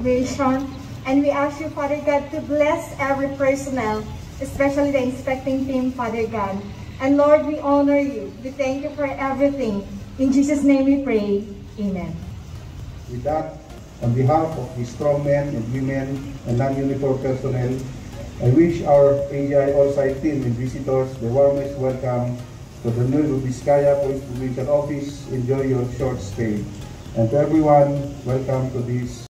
congregation. And we ask you, Father God, to bless every personnel, especially the inspecting team, Father God. And Lord, we honor you. We thank you for everything. In Jesus' name we pray. Amen. With that, on behalf of the strong men and women and non-uniformed personnel, I wish our AGI on-site team and visitors the warmest welcome to the new Vizcaya Police Provincial Office. Enjoy your short stay. And to everyone, welcome to this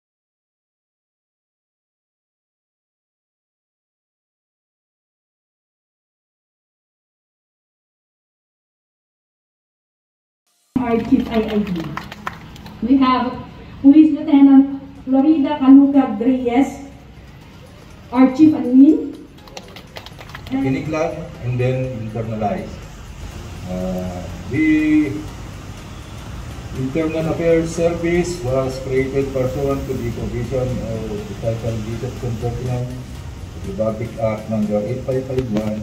our Chief IID. We have Police Lieutenant Florida Canuca Reyes, our Chief Admin. Kiniklag and then internalize. The Internal Affairs Service was created pursuant to the provision of the Title Visit Compliance of the Republic Act number 8551,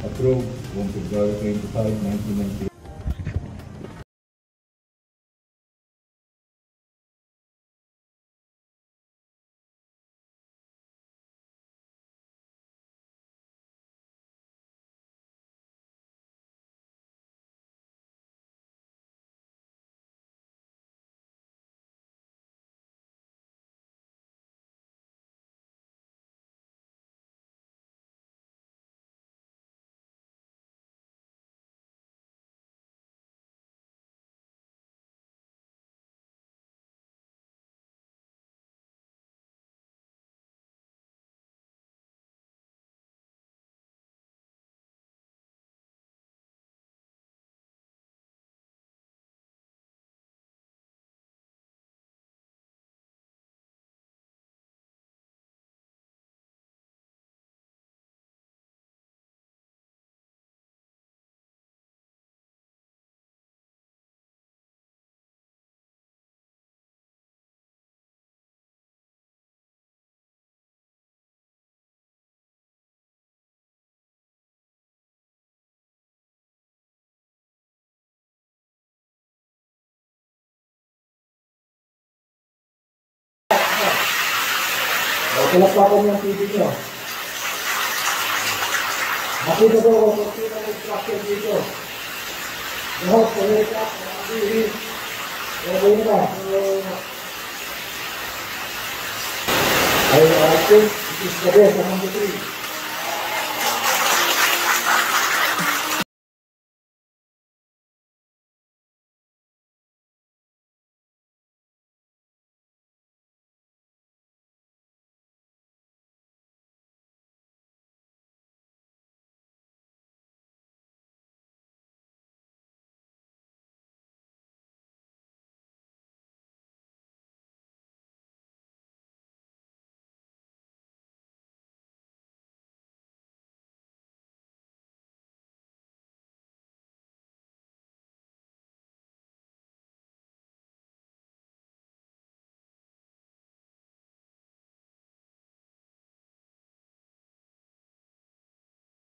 approved on February 25, 1998. Palapakan yung TV nyo. Makita ko kung sino ang instruction dito. Lahat, pagkita, TV. Kaya ba? I think it is the best among the three.